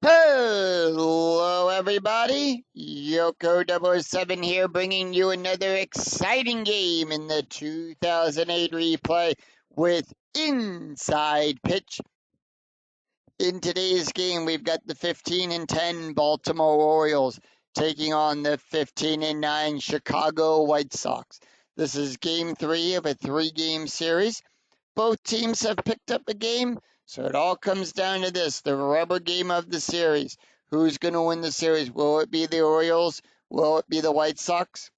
Hello, everybody. Yoko 007 here, bringing you another exciting game in the 2008 replay with Inside Pitch. In today's game, we've got the 15-10 Baltimore Orioles taking on the 15-9 Chicago White Sox. This is game 3 of a 3-game series. Both teams have picked up a game, so it all comes down to this, the rubber game of the series. Who's going to win the series? Will it be the Orioles? Will it be the White Sox?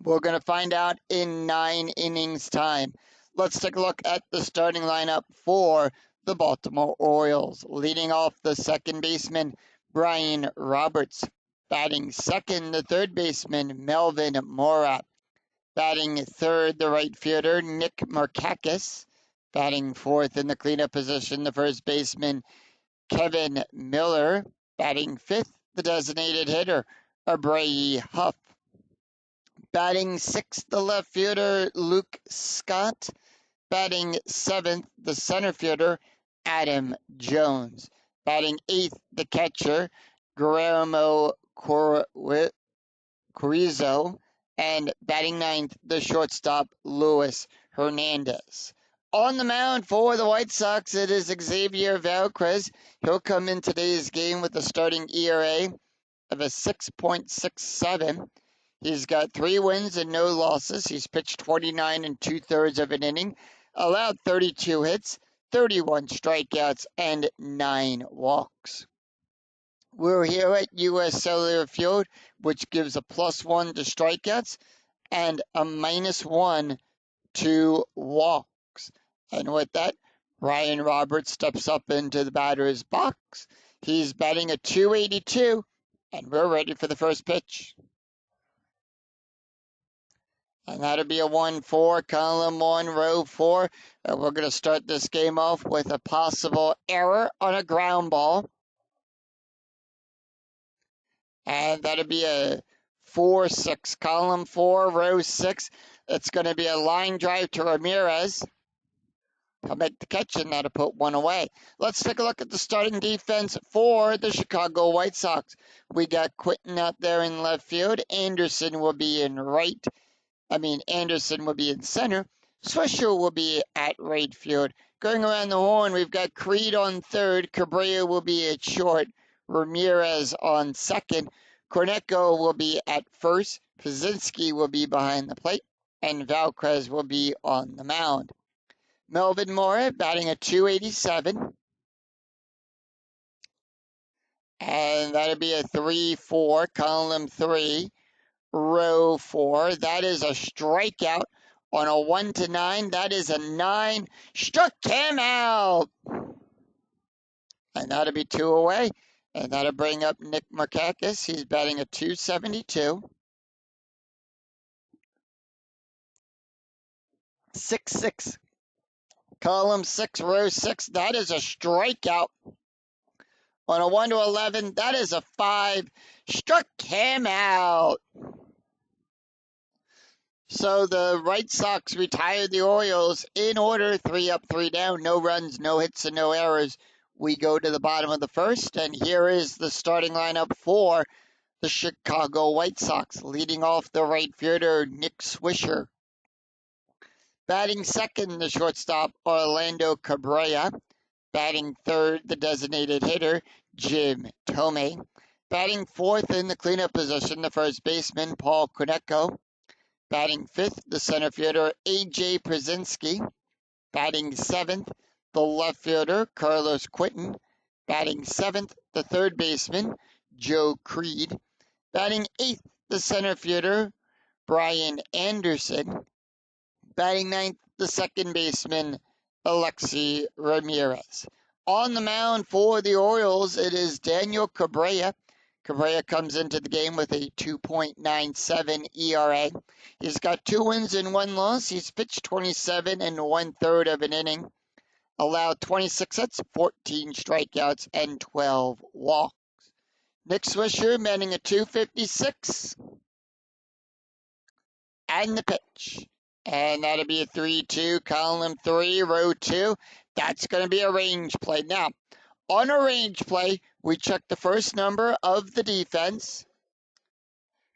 We're going to find out in 9 innings time. Let's take a look at the starting lineup for the Baltimore Orioles. Leading off, the second baseman, Brian Roberts. Batting second, the third baseman, Melvin Morat. Batting third, the right fielder, Nick Markakis. Batting fourth in the cleanup position, the first baseman, Kevin Miller. Batting fifth, the designated hitter, Abreu Huff. Batting sixth, the left fielder, Luke Scott. Batting seventh, the center fielder, Adam Jones. Batting eighth, the catcher, Guillermo Carrizo. And batting ninth, the shortstop, Luis Hernandez. On the mound for the White Sox, it is Xavier Valdez. He'll come in today's game with a starting ERA of a 6.67. He's got 3 wins and no losses. He's pitched 29 and 2/3 of an inning, allowed 32 hits, 31 strikeouts, and 9 walks. We're here at U.S. Cellular Field, which gives a +1 to strikeouts and a -1 to walks. And with that, Ryan Roberts steps up into the batter's box. He's batting a .282, and we're ready for the first pitch. And that'll be a 1-4, column 1, row 4. And we're going to start this game off with a possible error on a ground ball. And that'll be a 4-6, column 4, row 6. It's going to be a line drive to Ramirez. He'll make the catch, and that'll put one away. Let's take a look at the starting defense for the Chicago White Sox. We got Quinton out there in left field. Anderson will be in center. Swisher will be at right field. Going around the horn, we've got Creed on third. Cabrera will be at short. Ramirez on second. Corneco will be at first. Pazinski will be behind the plate. And Valdez will be on the mound. Melvin Morat batting a .287. And that'll be a 3-4, column 3, row 4. That is a strikeout on a 1-9. That is a 9. Struck him out. And that'll be 2 away. And that'll bring up Nick Markakis. He's batting a .272. 6-6. Column 6, row 6. That is a strikeout on a 1-11. That is a 5. Struck him out. So the White Sox retired the Orioles in order, 3 up, 3 down, no runs, no hits, and no errors. We go to the bottom of the first, and here is the starting lineup for the Chicago White Sox. Leading off, the right fielder, Nick Swisher. Batting second, the shortstop, Orlando Cabrera. Batting third, the designated hitter, Jim Thome. Batting fourth in the cleanup position, the first baseman, Paul Corneco. Batting fifth, the center fielder, A.J. Pazinski. Batting seventh, the left fielder, Carlos Quinton. Batting seventh, the third baseman, Joe Creed. Batting eighth, the center fielder, Brian Anderson. Batting ninth, the second baseman, Alexi Ramirez. On the mound for the Orioles, it is Daniel Cabrera. Cabrera comes into the game with a 2.97 ERA. He's got 2 wins and 1 loss. He's pitched 27 and 1/3 of an inning. Allowed 26 hits, 14 strikeouts, and 12 walks. Nick Swisher batting a .256. And the pitch. And that'll be a 3-2, column 3, row 2. That's going to be a range play. Now, On a range play, we check the first number of the defense.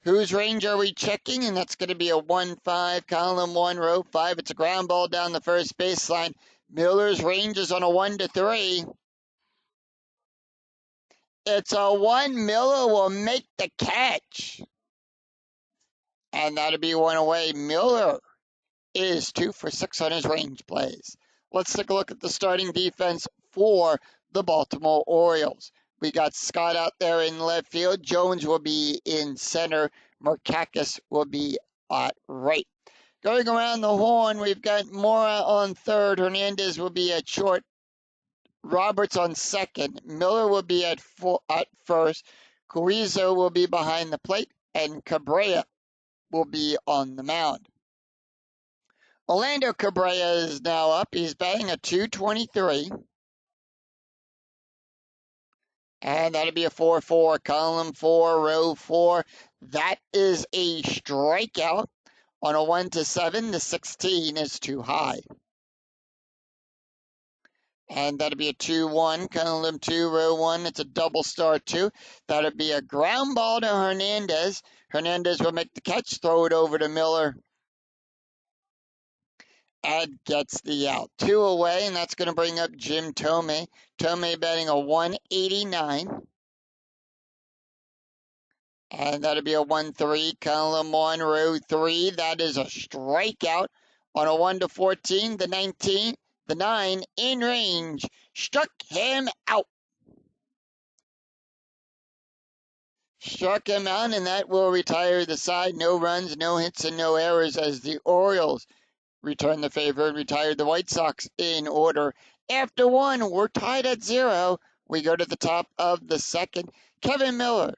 Whose range are we checking? And that's going to be a 1-5, column 1, row 5. It's a ground ball down the first baseline. Miller's range is on a 1-3. It's a 1. Miller will make the catch. And that'll be one away. Miller is 2 for 6 on his range plays. Let's take a look at the starting defense for the Baltimore Orioles. We got Scott out there in left field. Jones will be in center. Markakis will be at right. Going around the horn, we've got Mora on third. Hernandez will be at short. Roberts on second. Miller will be at first. Carrizo will be behind the plate. And Cabrera will be on the mound. Orlando Cabrera is now up. He's batting a .223. And that'll be a 4-4, column 4, row 4. That is a strikeout. On a 1-7, the 16 is too high. And that'll be a 2-1, column 2, row 1. It's a double star 2. That'll be a ground ball to Hernandez. Hernandez will make the catch, throw it over to Miller. And gets the out. 2 away, and that's going to bring up Jim Thome. Thome batting a 189. And that'll be a 1-3, column 1, row 3. That is a strikeout. On a 1-14, the 9 in range. Struck him out. Struck him out, and that will retire the side. No runs, no hits, and no errors as the Orioles return the favor and retired the White Sox in order. After 1, we're tied at 0. We go to the top of the second. Kevin Miller,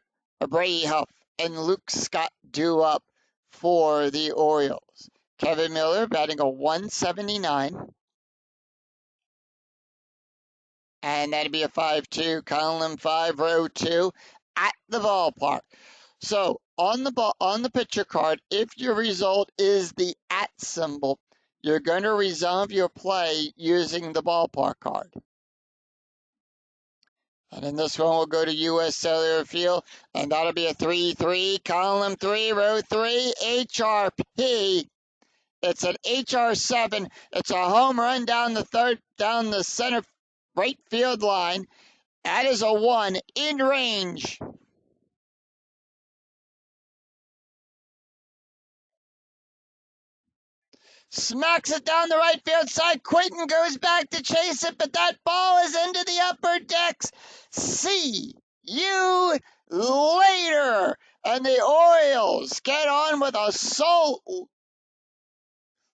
Brady Huff, and Luke Scott due up for the Orioles. Kevin Miller batting a 179. And that'd be a 5-2, column 5, row 2 at the ballpark. So on the picture card, if your result is the @ symbol, you're going to resolve your play using the ballpark card. And in this one, we'll go to U.S. Cellular Field, and that'll be a 3-3, column 3, row 3, HRP. It's an HR7. It's a home run down the center right field line. That is a 1 in range. Smacks it down the right field side. Quinton goes back to chase it, but that ball is into the upper decks. See you later. And the Orioles get on with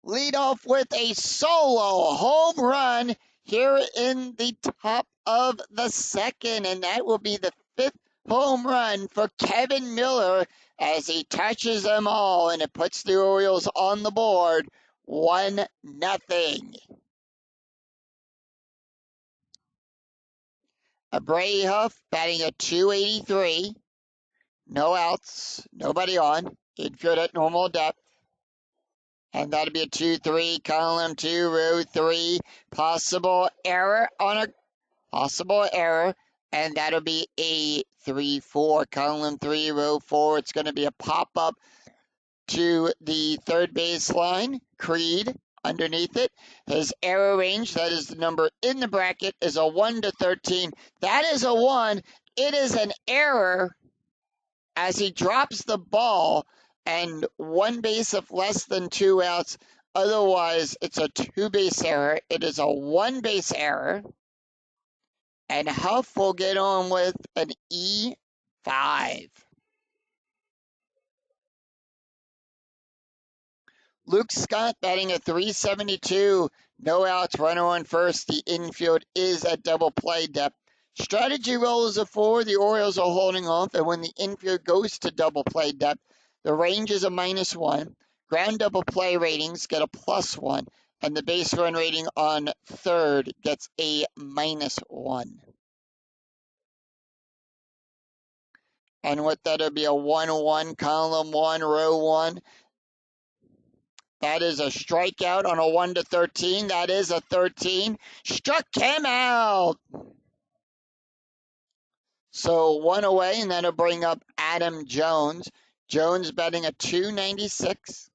lead off with a solo home run here in the top of the second, and that will be the 5th home run for Kevin Miller as he touches them all, and it puts the Orioles on the board 1-0. Brady Huff batting a .283. No outs, nobody on. Infield at normal depth. And that'll be a 2-3, column 2, row 3. Possible error. And that'll be a 3-4, column 3, row 4. It's going to be a pop-up to the third baseline. Creed underneath it. His error range, that is the number in the bracket, is a 1-13. That is a 1. It is an error as he drops the ball and 1 base of less than 2 outs. Otherwise, it's a 2-base error. It is a 1-base error. And Huff will get on with an E5. Luke Scott batting a .372. No outs, runner on first. The infield is at double play depth. Strategy roll is a 4. The Orioles are holding off, and when the infield goes to double play depth, the range is a -1. Ground double play ratings get a +1, and the base run rating on third gets a -1. And with that, it'll be a 1-1, column 1, row 1. That is a strikeout on a 1-13. That is a 13. Struck him out. So 1 away, and that'll bring up Adam Jones. Jones betting a 296.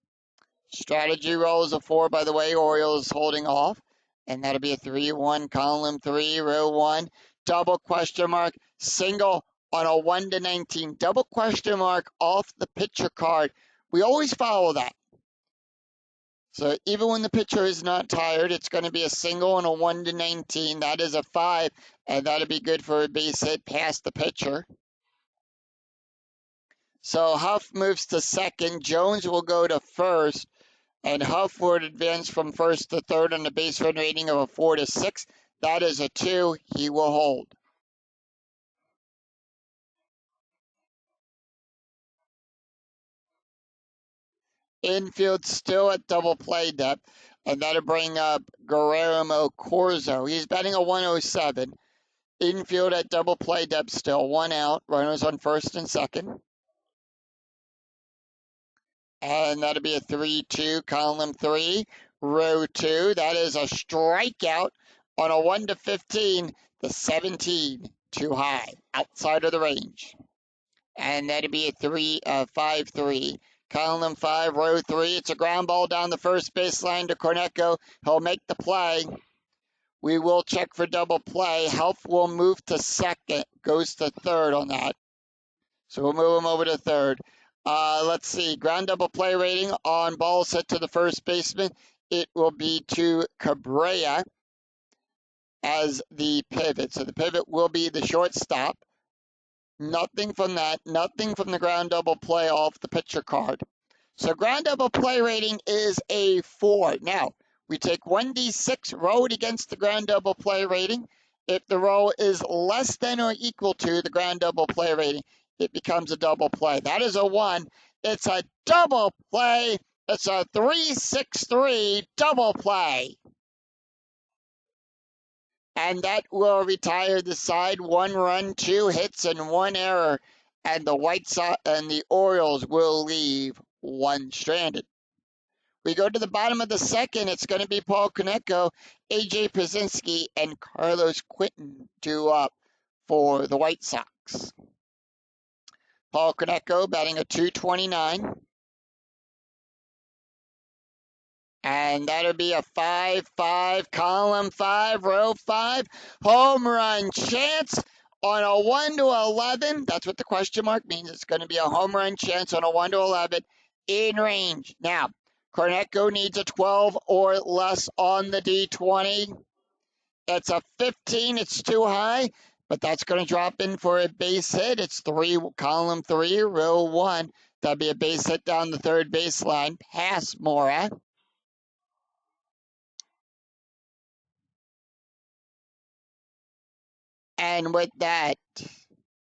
Strategy roll is a 4, by the way. Orioles holding off. And that'll be a 3-1, column 3, row 1. Double question mark, single on a 1 to 19. Double question mark off the pitcher card. We always follow that. So even when the pitcher is not tired, it's going to be a single on a 1 to 19. That is a 5, and that'll be good for a base hit past the pitcher. So Huff moves to second. Jones will go to first. And Huff would advance from first to third on a base run rating of a 4 to 6. That is a 2. He will hold. Infield still at double play depth, and that'll bring up Guillermo Corzo. He's batting a 107. Infield at double play depth still. 1 out. Runners on first and second. And that'll be a 3-2, column 3, row 2. That is a strikeout on a 1 to 15. The 17 too high, outside of the range. And that'll be a 5-3. Column 5, row 3. It's a ground ball down the first baseline to Corneco. He'll make the play. We will check for double play. Help will move to second. Goes to third on that. So we'll move him over to third. Let's see. Ground double play rating on balls hit to the first baseman. It will be to Cabrera as the pivot. So the pivot will be the shortstop. Nothing from that. Nothing from the ground double play off the pitcher card. So ground double play rating is a 4. Now, we take 1d6, roll it against the ground double play rating. If the roll is less than or equal to the ground double play rating, it becomes a double play. That is a 1. It's a double play. It's a 3-6-3 double play. And that will retire the side. 1 run, 2 hits, and 1 error. And the White Sox and the Orioles will leave 1 stranded. We go to the bottom of the second. It's going to be Paul Corneco, A.J. Pierzynski, and Carlos Quentin due up for the White Sox. Paul Corneco batting a 229. And that'll be a 5-5, column 5, row 5. Home run chance on a 1 to 11. That's what the question mark means. It's going to be a home run chance on a 1 to 11 in range. Now, Corneco needs a 12 or less on the D20. It's a 15. It's too high, but that's going to drop in for a base hit. It's 3, column 3, row 1. That'll be a base hit down the third baseline, past Mora. And with that,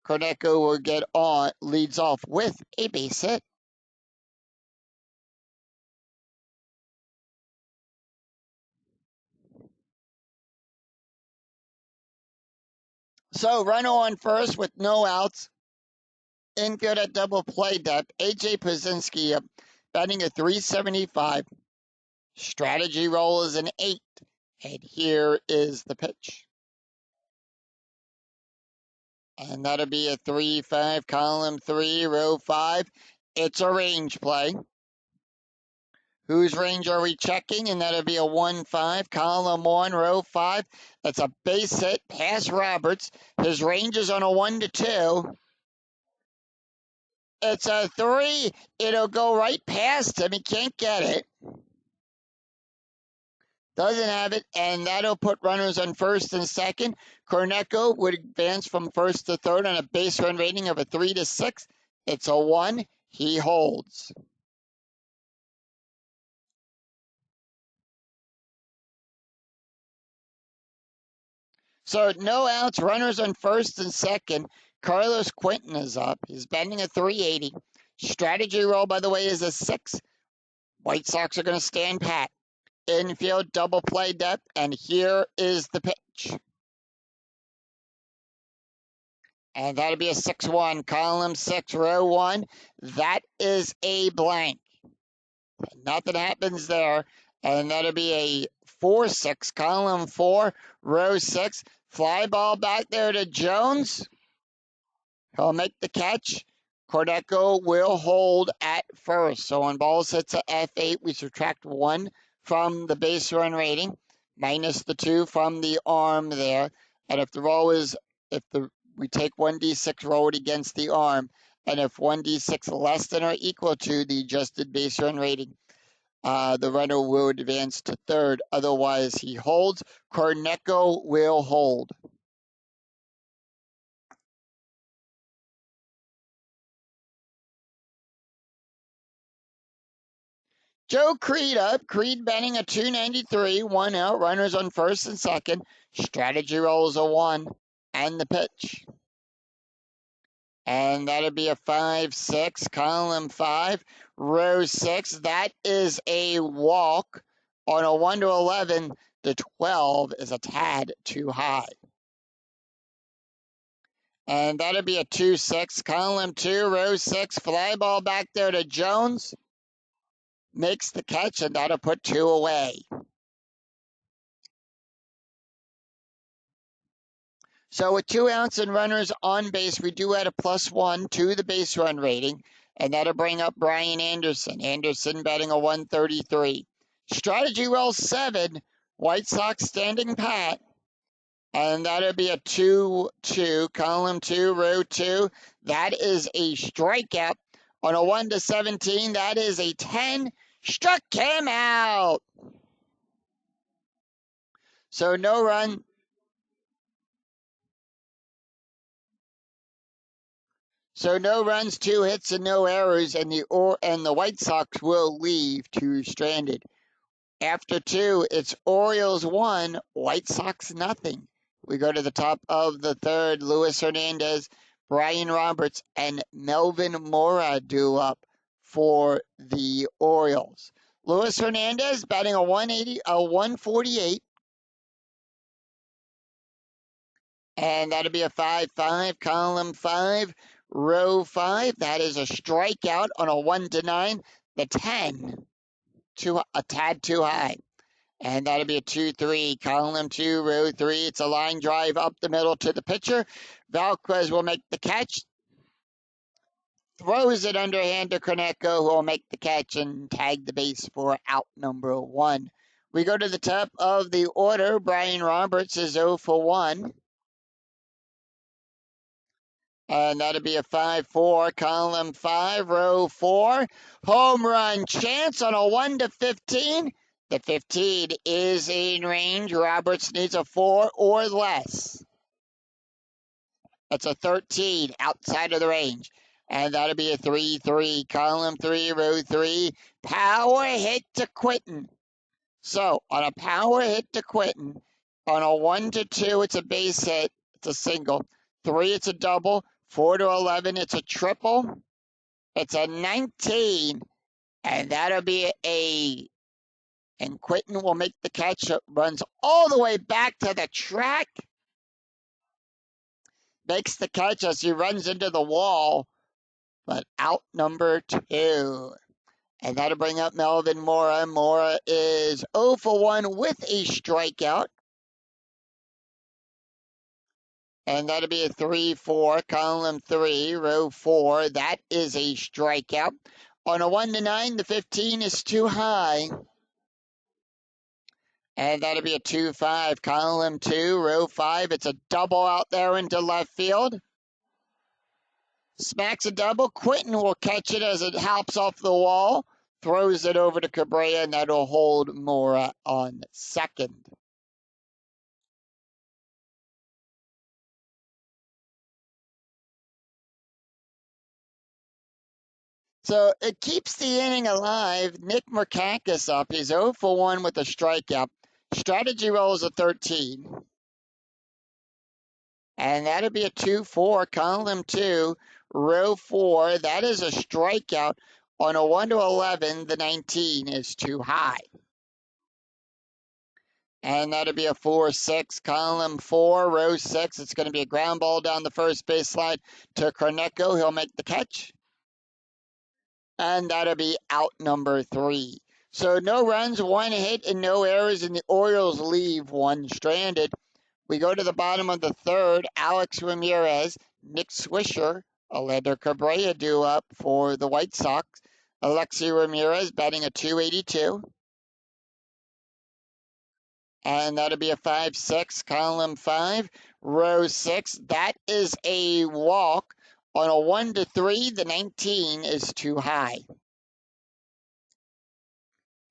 Corneco will leads off with a base hit. So runner on first with no outs. Infield at double play depth. A.J. Pierzynski batting a 375. Strategy roll is an 8. And here is the pitch. And that'll be a 3-5, column 3, row 5. It's a range play. Whose range are we checking? And that'll be a 1-5, column 1, row 5. That's a base hit past Roberts. His range is on a 1 to 2. It's a 3. It'll go right past him. He can't get it. Doesn't have it, and that'll put runners on first and second. Corneco would advance from first to third on a base run rating of a 3 to 6. It's a 1. He holds. So no outs, runners on first and second. Carlos Quentin is up. He's batting a 380. Strategy roll, by the way, is a 6. White Sox are going to stand pat. Infield double play depth, and here is the pitch. And that'll be a 6-1, column 6, row 1. That is a blank. Nothing happens there. And that'll be a 4-6, column 4, row 6. Fly ball back there to Jones. He'll make the catch. Corneco will hold at first. So when balls hits a F8, we subtract 1 from the base run rating, minus the 2 from the arm there. And if the roll is, we take 1d6, roll it against the arm. And if 1d6 less than or equal to the adjusted base run rating, the runner will advance to third. Otherwise, he holds. Corneco will hold. Joe Creed up. Creed betting a 293, 1 out. Runners on first and second. Strategy rolls a 1 and the pitch. And that'll be a 5-6, column 5, row 6. That is a walk. On a 1 to 11, the 12 is a tad too high. And that'll be a 2-6, column 2, row 6. Fly ball back there to Jones. Makes the catch, and that'll put 2 away. So with 2 outs and runners on base, we do add a +1 to the base run rating, and that'll bring up Brian Anderson. Anderson batting a 133. Strategy roll 7, White Sox standing pat, and that'll be a 2-2, column 2, row 2. That is a strikeout. On a 1 to 17, that is a 10. Struck him out. So no run. So no runs, 2 hits, and no errors, and the White Sox will leave 2 stranded. After 2, it's Orioles 1, White Sox nothing. We go to the top of the third. Luis Hernandez, Brian Roberts, and Melvin Mora due up for the Orioles. Luis Hernandez batting a 148. And that'll be a 5-5, column 5, row 5. That is a strikeout on a 1 to 9. The 10, a tad too high. And that'll be a 2-3, column 2, row 3. It's a line drive up the middle to the pitcher. Valquez will make the catch. Throws it underhand to Corneco, who will make the catch and tag the base for out number 1. We go to the top of the order. Brian Roberts is 0 for 1. And that'll be a 5-4, column 5, row 4. Home run chance on a 1 to 15. The 15 is in range. Roberts needs a 4 or less. That's a 13 outside of the range. And that'll be a 3-3, column 3, row 3. Power hit to Quinton. So on a power hit to Quinton, on a 1 to 2, it's a base hit. It's a single. 3, it's a double. 4 to 11, it's a triple. It's a 19, and that'll be and Quinton will make the catch. It runs all the way back to the track. Makes the catch as he runs into the wall, but out number 2. And that'll bring up Melvin Mora. Mora is 0 for 1 with a strikeout. And that'll be a 3-4, column 3, row 4. That is a strikeout. On a 1 to 9, the 15 is too high. And that'll be a 2-5, column 2, row 5. It's a double out there into left field. Smacks a double. Quinton will catch it as it hops off the wall. Throws it over to Cabrera, and that'll hold Mora on second. So it keeps the inning alive. Nick Merkakis up. He's 0 for 1 with a strikeout. Strategy rolls a 13. And that'll be a 2-4, column 2, row 4. That is a strikeout. On a 1 to 11, the 19 is too high. And that'll be a 4-6, column 4, row 6. It's going to be a ground ball down the first base line to Corneco. He'll make the catch. And that'll be out number 3. So no runs, 1 hit, and no errors, and the Orioles leave 1 stranded. We go to the bottom of the third. Alex Ramirez, Nick Swisher, Orlando Cabrera due up for the White Sox. Alexi Ramirez batting a .282. And that'll be a 5-6, column 5, row 6. That is a walk. On a 1-3, the 19 is too high.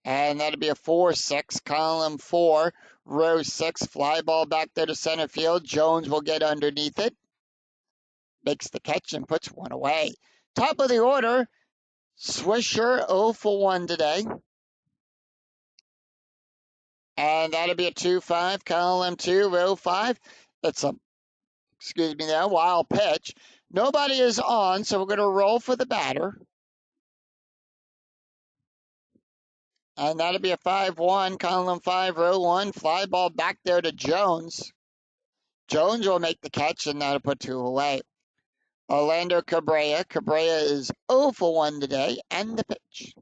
And that'll be a 4-6, column 4, row 6. Fly ball back there to center field. Jones will get underneath it. Makes the catch and puts one away. Top of the order, Swisher 0 for 1 today. And that'll be a 2-5, column 2, row 5. It's a, wild pitch. Nobody is on, so we're going to roll for the batter. And that'll be a 5-1, column 5, row 1. Fly ball back there to Jones. Jones will make the catch, and that'll put 2 away. Orlando Cabrera. Cabrera is 0 for 1 today, and the pitch.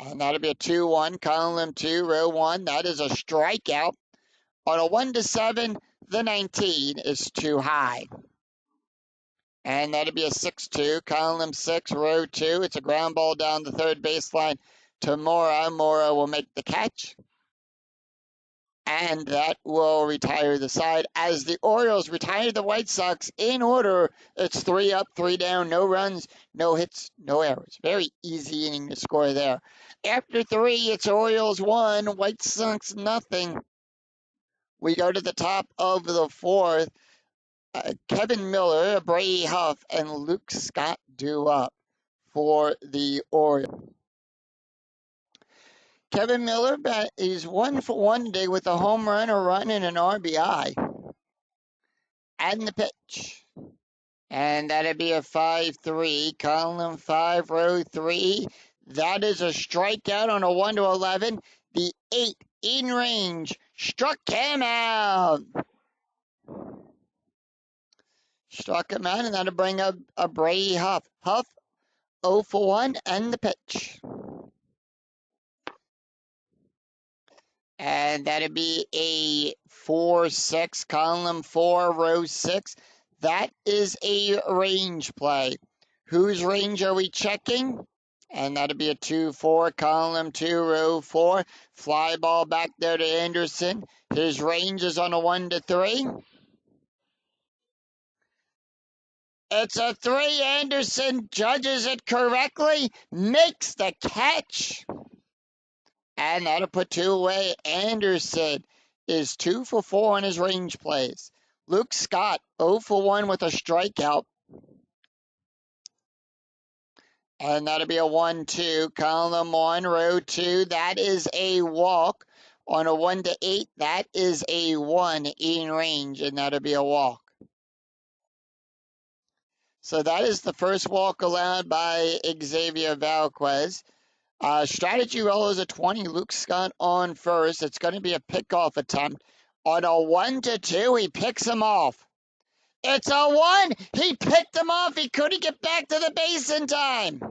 And that'll be a 2-1, column 2, row 1. That is a strikeout. On a 1-7, the 19 is too high. And that'll be a 6-2, column 6, row 2. It's a ground ball down the third baseline to Mora. Mora will make the catch. And that will retire the side. As the Orioles retire the White Sox in order, it's 3 up, 3 down, no runs, no hits, no errors. Very easy inning to score there. After 3, it's Orioles 1, White Sox nothing. We go to the top of the 4th. Kevin Miller, Brady Huff, and Luke Scott due up for the Orioles. Kevin Miller is 1 for 1 today with a home run, a run, and an RBI. And the pitch. And that'll be a 5-3, column 5, row 3. That is a strikeout on a 1-11. The 8 in range struck him out. Struck him out, and that'll bring up a Brady Huff. Huff 0 for 1, and the pitch. And that'll be a 4-6, column 4, row 6. That is a range play. Whose range are we checking? And that'll be a 2-4, column 2, row 4. Fly ball back there to Anderson. His range is on a 1-3. It's a 3. Anderson judges it correctly, makes the catch. And that'll put 2 away. Anderson is 2 for 4 on his range plays. Luke Scott 0 for 1 with a strikeout. And that'll be a 1-2, column 1, row 2. That is a walk. On a 1-8, that is a 1 in range, and that'll be a walk. So that is the first walk allowed by Xavier Valquez. Strategy roll is a 20. Luke Scott on first. It's going to be a pickoff attempt. On a 1-2, he picks him off. It's a 1. He picked him off. He couldn't get back to the base in time.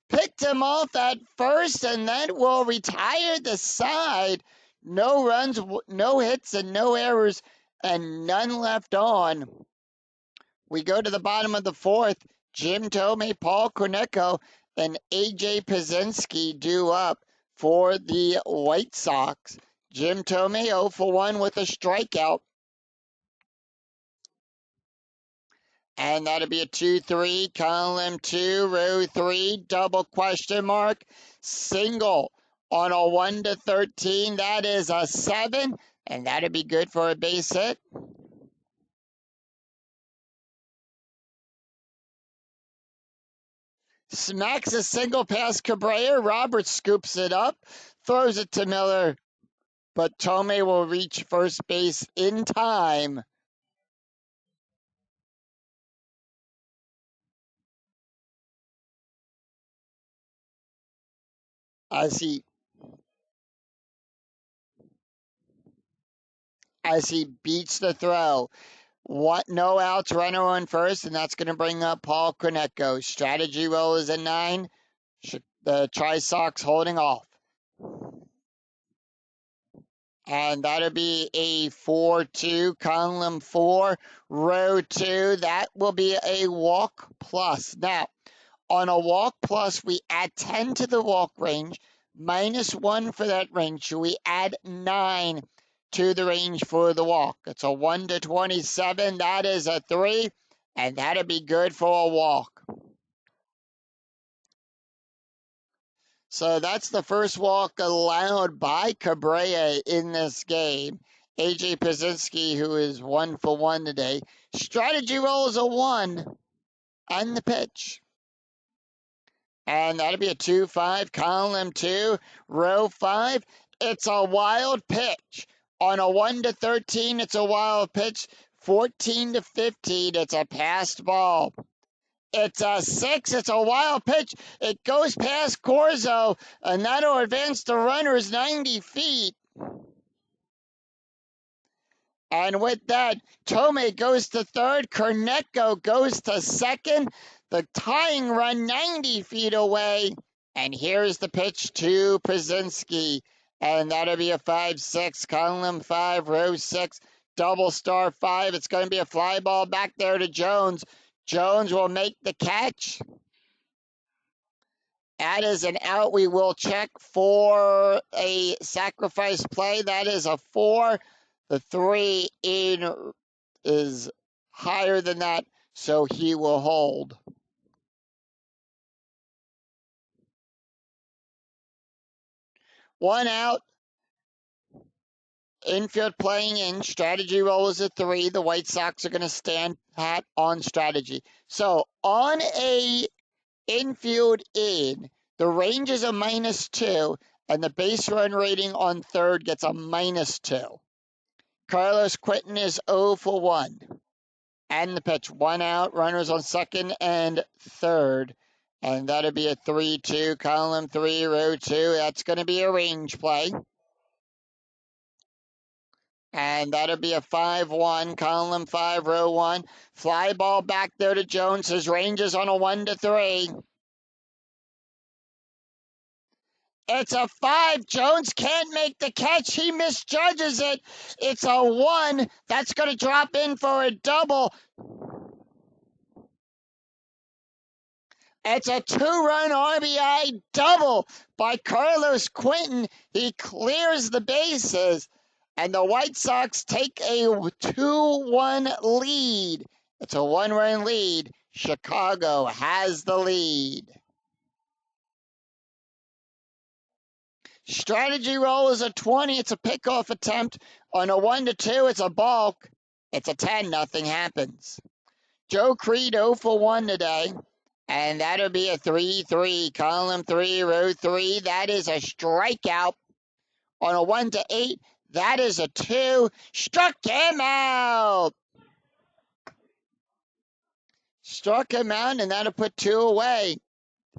Picked him off at first, and that will retire the side. No runs, no hits, and no errors, and none left on. We go to the bottom of the 4th. Jim Thome, Paul Cornecco, and A.J. Pazinski due up for the White Sox. Jim Thome 0 for 1 with a strikeout. And that'll be a 2-3, column 2, row 3, double question mark, single on a 1-13. That is a 7, and that'll be good for a base hit. Smacks a single past Cabrera. Roberts scoops it up, throws it to Miller, but Thome will reach first base in time. As he beats the throw. No outs, runner on first, and that's going to bring up Paul Cornecco. Strategy roll is a 9. The Tri-Sox holding off. And that'll be a 4-2, column 4, row 2. That will be a walk plus. Now, on a walk plus, we add 10 to the walk range, minus 1 for that range. So we add 9 to the range for the walk. It's a 1 to 27. That is a 3, and that'll be good for a walk. So that's the first walk allowed by Cabrera in this game. AJ Pazinski, who is 1 for 1 today. Strategy roll is a 1 on the pitch. And that'll be a 2-5, column 2, row 5. It's a wild pitch. On a 1 to 13, it's a wild pitch. 14 to 15, it's a passed ball. It's a 6. It's a wild pitch. It goes past Corzo, and that'll advance the runners 90 feet. And with that, Tomei goes to third. Kornetko goes to second. The tying run 90 feet away. And here's the pitch to Pazinski. And that'll be a 5-6, column 5, row 6, double star 5. It's going to be a fly ball back there to Jones. Jones will make the catch. That is an out. We will check for a sacrifice play. That is a 4. The 3 in is higher than that, so he will hold. One out. Infield playing in. Strategy roll is a 3. The White Sox are going to stand pat on strategy. So on a infield in, the range is a -2, and the base run rating on third gets a -2. Carlos Quentin is 0 for 1. And the pitch, 1 out, runners on second and third. And that'll be a 3-2, column 3, row 2. That's going to be a range play. And that'll be a 5-1, column 5, row 1. Fly ball back there to Jones. His range is on a 1 to 3. It's a 5. Jones can't make the catch. He misjudges it. It's a 1. That's going to drop in for a double. It's a 2-run RBI double by Carlos Quentin. He clears the bases, and the White Sox take a 2-1 lead. It's a 1-run lead. Chicago has the lead. Strategy roll is a 20. It's a pickoff attempt. On a 1 to 2, it's a balk. It's a 10. Nothing happens. Joe Creed 0 for 1 today. And that'll be a 3-3, column 3, row 3. That is a strikeout. On a 1 to 8, that is a 2. Struck him out. Struck him out, and that'll put 2 away.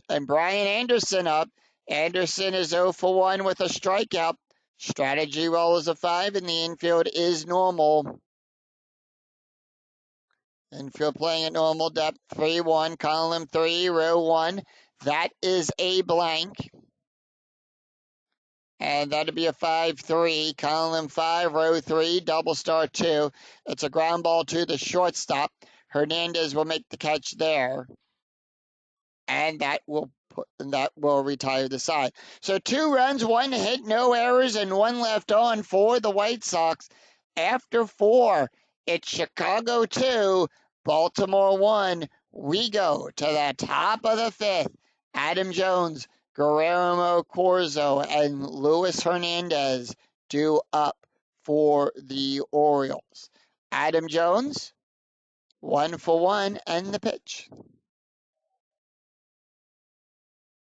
And Brian Anderson up. Anderson is 0 for 1 with a strikeout. Strategy roll is a 5, and the infield is normal. Infield playing at normal depth, 3-1, column 3, row 1. That is a blank. And that'll be a 5-3, column 5, row 3, double star 2. It's a ground ball to the shortstop. Hernandez will make the catch there. And that will retire the side. So 2 runs, 1 hit, no errors, and 1 left on for the White Sox. After 4, it's Chicago 2, Baltimore 1. We go to the top of the 5th. Adam Jones, Guillermo Corzo, and Luis Hernandez due up for the Orioles. Adam Jones, 1 for 1, and the pitch.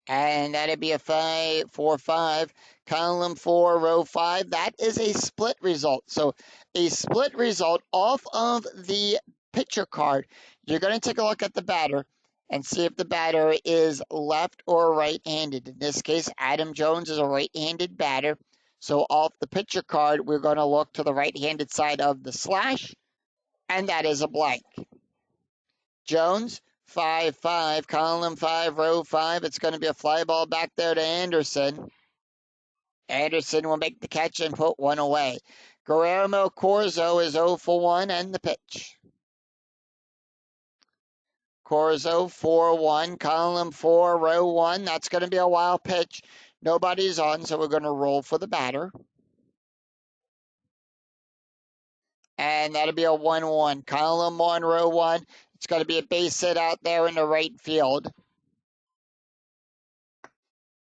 And that'd be a 5-4-5, column 4, row 5. That is a split result. So a split result off of the pitcher card. You're going to take a look at the batter and see if the batter is left or right-handed. In this case, Adam Jones is a right-handed batter. So off the pitcher card, we're going to look to the right-handed side of the slash, and that is a blank. Jones, 5-5, column 5, row 5. It's going to be a fly ball back there to Anderson. Anderson will make the catch and put one away. Guillermo Corzo is 0 for 1 and the pitch. Corzo 4-1, column 4, row 1. That's going to be a wild pitch. Nobody's on, so we're going to roll for the batter. And that'll be a 1-1. Column 1, row 1. It's going to be a base hit out there in the right field.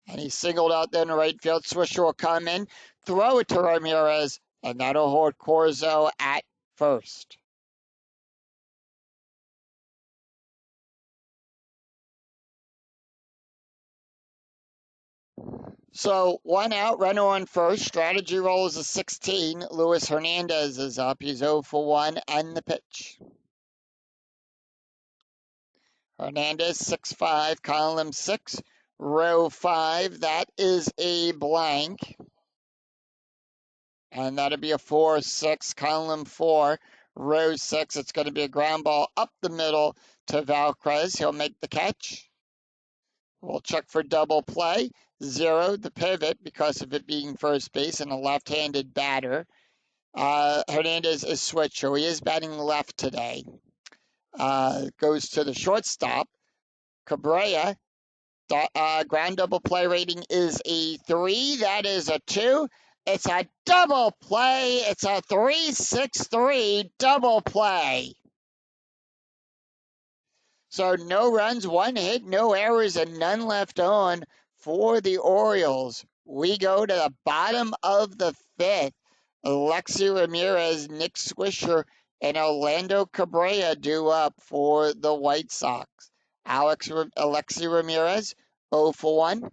And he singled out there in the right field. Swisher will come in, throw it to Ramirez, and that'll hold Corzo at first. So 1 out, runner on first. Strategy roll is a 16. Luis Hernandez is up. He's 0 for 1 and the pitch. Hernandez 6-5, column 6, row 5. That is a blank. And that'll be a 4-6, column 4, row 6. It's going to be a ground ball up the middle to Valquez. He'll make the catch. We'll check for double play. 0, the pivot, because of it being first base and a left-handed batter. Hernandez is switcher. He is batting left today. Goes to the shortstop. Cabrera. Ground double play rating is a 3. That is a 2. It's a double play. It's a 3-6-3 double play. So no runs, 1 hit, no errors, and none left on for the Orioles. We go to the bottom of the 5th. Alexi Ramirez, Nick Swisher, and Orlando Cabrera due up for the White Sox. Alexi Ramirez, 0 for 1.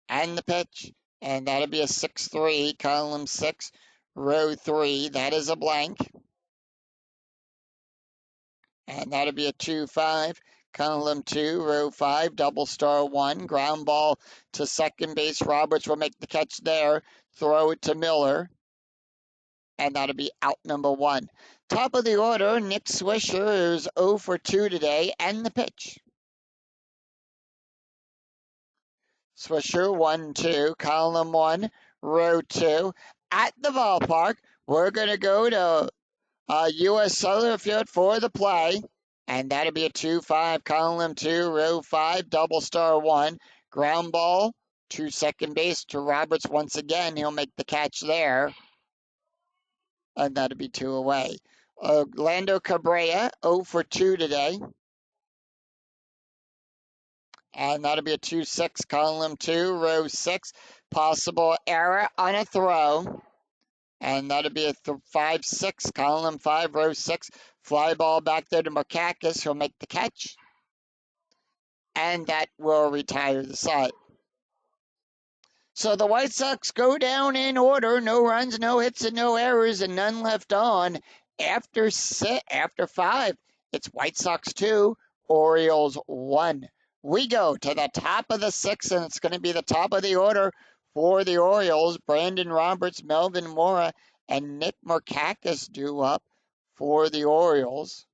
And the pitch. And that'll be a 6-3, column 6, row 3. That is a blank. And that'll be a 2-5, column 2, row 5, double star 1. Ground ball to second base. Roberts will make the catch there. Throw it to Miller. And that'll be out number 1. Top of the order, Nick Swisher is 0 for 2 today, and the pitch. Swisher 1-2, column 1, row 2. At the ballpark, we're going to go to U.S. Cellular Field for the play. And that'll be a 2-5, column 2, row 5, double star 1. Ground ball to second base to Roberts once again. He'll make the catch there. And that'll be 2 away. Orlando Cabrera, 0 for 2 today. And that'll be a 2-6, column 2, row 6. Possible error on a throw. And that'll be a 5-6, column 5, row 6. Fly ball back there to Markakis. He'll make the catch. And that will retire the side. So the White Sox go down in order. No runs, no hits, and no errors, and none left on. After 5, it's White Sox 2, Orioles 1. We go to the top of the 6th, and it's going to be the top of the order for the Orioles. Brandon Roberts, Melvin Mora, and Nick Markakis due up for the Orioles.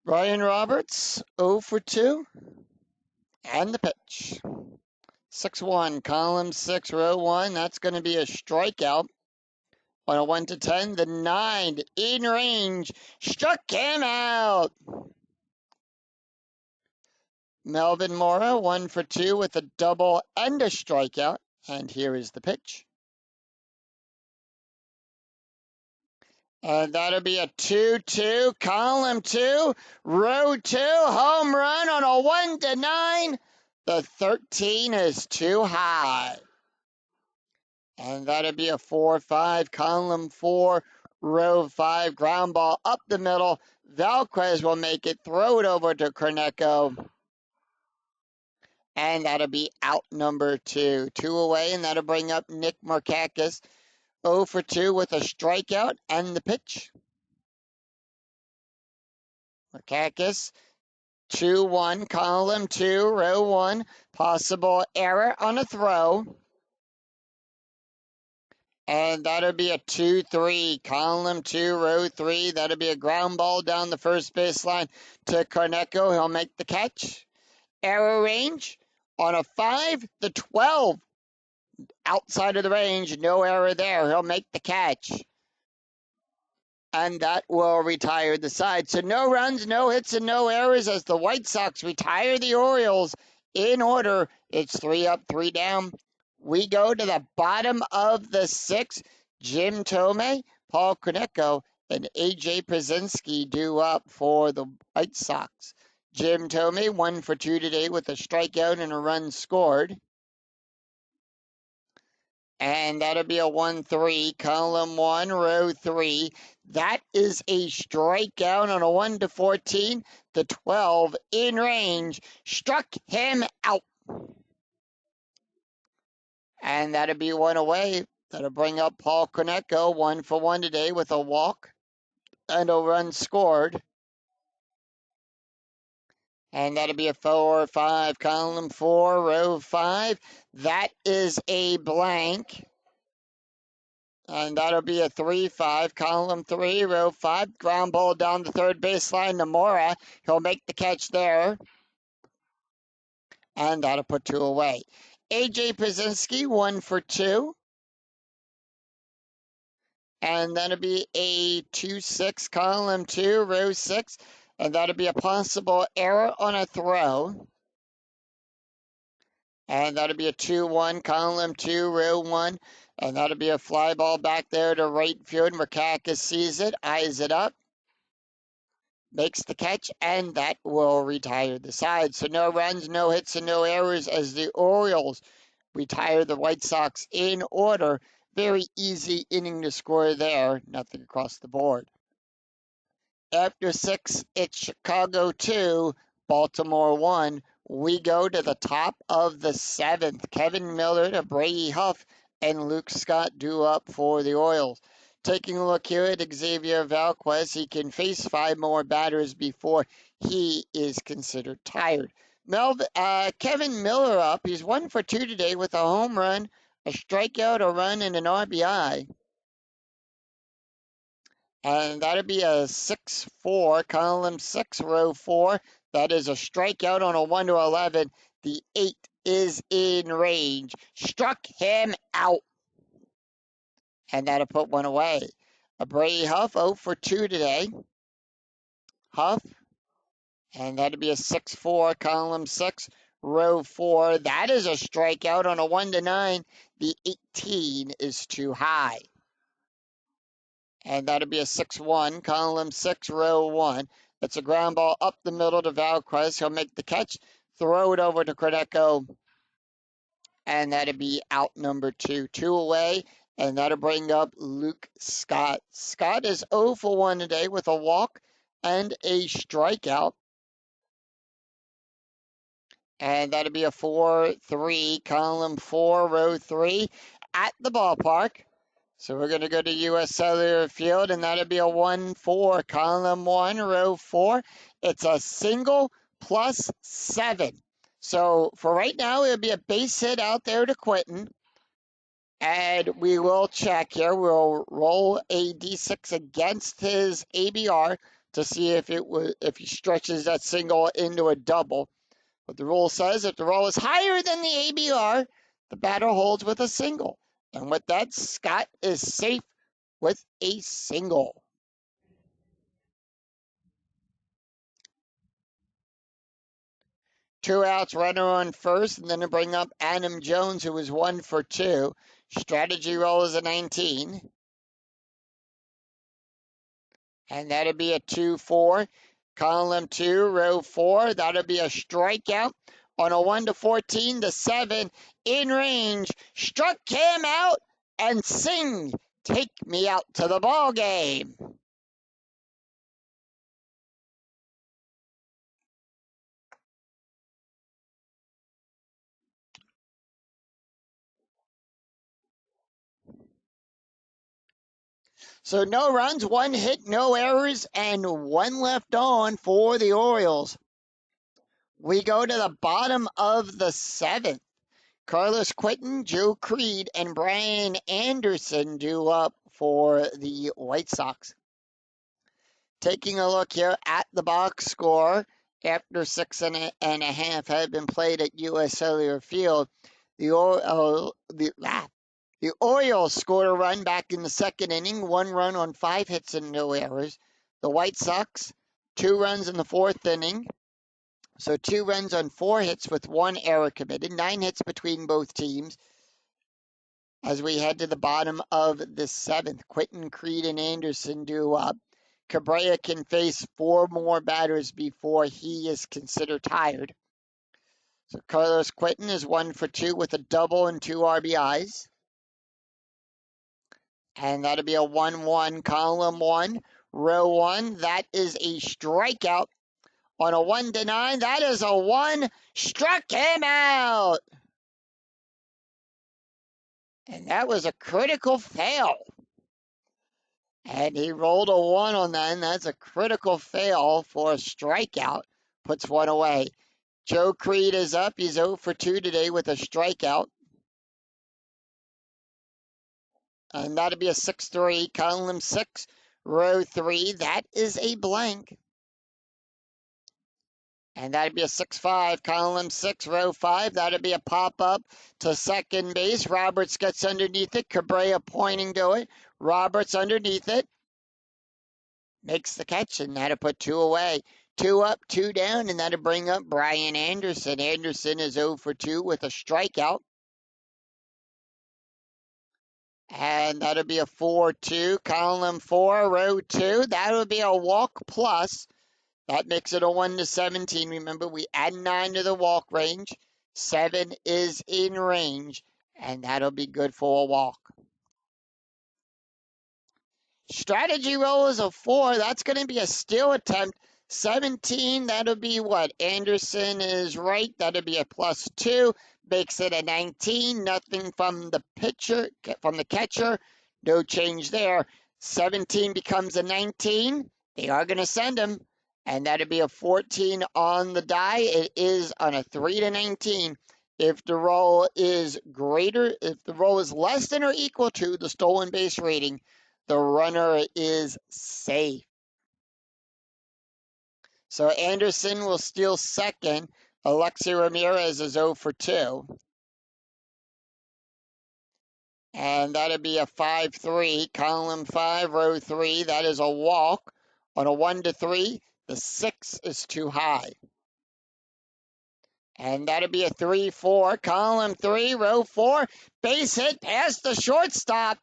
Brian Roberts, 0 for 2. And the pitch. 6-1, column 6, row 1. That's going to be a strikeout. On a 1 to 10, the 9 in range struck him out. Melvin Mora, 1 for 2 with a double and a strikeout. And here is the pitch. And that'll be a 2-2, column 2, row 2, home run on a 1 to 9. The 13 is too high. And that'll be a 4-5, column 4, row 5, ground ball up the middle. Valquez will make it, throw it over to Corneco. And that'll be out number 2. 2 away, and that'll bring up Nick Markakis. 0 for 2 with a strikeout and the pitch. Markakis, 2-1, column 2, row 1. Possible error on a throw. And that'll be a 2-3, column 2, row 3. That'll be a ground ball down the first baseline to Corneco. He'll make the catch. Error range on a 5, the 12. Outside of the range, no error there. He'll make the catch. And that will retire the side. So no runs, no hits, and no errors as the White Sox retire the Orioles in order. It's 3 up, 3 down. We go to the bottom of the 6th. Jim Thome, Paul Konecko, and A.J. Pierzynski due up for the White Sox. Jim Thome, 1 for 2 today with a strikeout and a run scored. And that'll be a 1-3, column 1, row 3. That is a strikeout on a 1-14. The 12 in range struck him out. And that'll be 1 away. That'll bring up Paul Konecko, 1 for 1 today with a walk and a run scored. And that'll be a 4-5, column 4, row 5. That is a blank. And that'll be a 3-5, column 3, row 5. Ground ball down the third baseline to Mora. He'll make the catch there. And that'll put 2 away. A.J. Pierzynski, 1 for 2. And that'll be a 2-6, column 2, row 6. And that'll be a possible error on a throw. And that'll be a 2-1, column 2, row 1. And that'll be a fly ball back there to right field. Mercakis sees it, eyes it up, makes the catch, and that will retire the side. So no runs, no hits, and no errors as the Orioles retire the White Sox in order. Very easy inning to score there. Nothing across the board. After 6, it's Chicago 2, Baltimore 1. We go to the top of the 7th. Kevin Miller to Brady Huff and Luke Scott due up for the Orioles. Taking a look here at Xavier Valquez, he can face 5 more batters before he is considered tired. Kevin Miller up. He's 1 for 2 today with a home run, a strikeout, a run, and an RBI. And that'll be a 6-4, column 6, row 4. That is a strikeout on a 1-11. The 8 is in range. Struck him out. And that'll put 1 away. A Brady Huff, 0 for 2 today. Huff. And that'll be a 6-4, column 6, row 4. That is a strikeout on a 1-9. The 18 is too high. And that'll be a 6-1, column 6, row 1. It's a ground ball up the middle to Valquez. He'll make the catch, throw it over to Konecko, and that'll be out number 2. 2 away, and that'll bring up Luke Scott. Scott is 0 for 1 today with a walk and a strikeout. And that'll be a 4-3, column 4, row 3 at the ballpark. So we're going to go to U.S. Cellular Field, and that'll be a 1-4, column 1, row 4. It's a single plus 7. So for right now, it'll be a base hit out there to Quentin. And we will check here. We'll roll a D6 against his ABR to see if he stretches that single into a double. But the rule says if the roll is higher than the ABR, the batter holds with a single. And with that, Scott is safe with a single. Two outs, runner on first, and then to bring up Adam Jones, who was 1 for 2. Strategy roll is a 19. And that'll be a 2-4. Column 2, row 4. That'll be a strikeout on a 1-14. The 7 in range. Struck him out and sing, take me out to the ball game. So no runs, 1 hit, no errors, and 1 left on for the Orioles. We go to the bottom of the 7th. Carlos Quentin, Joe Creed, and Brian Anderson due up for the White Sox. Taking a look here at the box score, After 6.5 had been played at U.S. Cellular Field, the Orioles scored a run back in the second inning, 1 run on 5 hits and no errors. The White Sox, 2 runs in the fourth inning, so 2 runs on 4 hits with 1 error committed, 9 hits between both teams. As we head to the bottom of the 7th, Quinton, Creed, and Anderson do up. Cabrera can face 4 more batters before he is considered tired. So Carlos Quinton is 1 for 2 with a double and 2 RBIs. And that'll be a 1-1, column 1, row 1. That is a strikeout. On a 1-9, that is a 1. Struck him out. And that was a critical fail. And he rolled a 1 on that, and that's a critical fail for a strikeout. Puts 1 away. Joe Creed is up. He's 0 for 2 today with a strikeout. And that'll be a 6-3, column 6, row 3. That is a blank. And that'd be a 6-5, column 6, row 5. That'd be a pop-up to second base. Roberts gets underneath it. Cabrera pointing to it. Roberts underneath it. Makes the catch, and that'll put 2 away. 2 up, 2 down, and that'll bring up Brian Anderson. Anderson is 0 for 2 with a strikeout. And that'll be a 4-2, column 4, row 2. That'll be a walk plus. That makes it a 1-17. Remember, we add 9 to the walk range. 7 is in range, and that'll be good for a walk. Strategy roll is a 4. That's going to be a steal attempt. 17, that'll be what? Anderson is right. That'll be a +2. Makes it a 19. Nothing from the pitcher, from the catcher. No change there. 17 becomes a 19. They are going to send him. And that'd be a 14 on the die. It is on a 3-19. If the roll is less than or equal to the stolen base rating, the runner is safe. So Anderson will steal second. Alexi Ramirez is 0 for 2. And that'd be a 5-3, column 5, row 3. That is a walk. On a 1-3, the 6 is too high. And that'll be a 3-4, column 3, row 4. Base hit past the shortstop.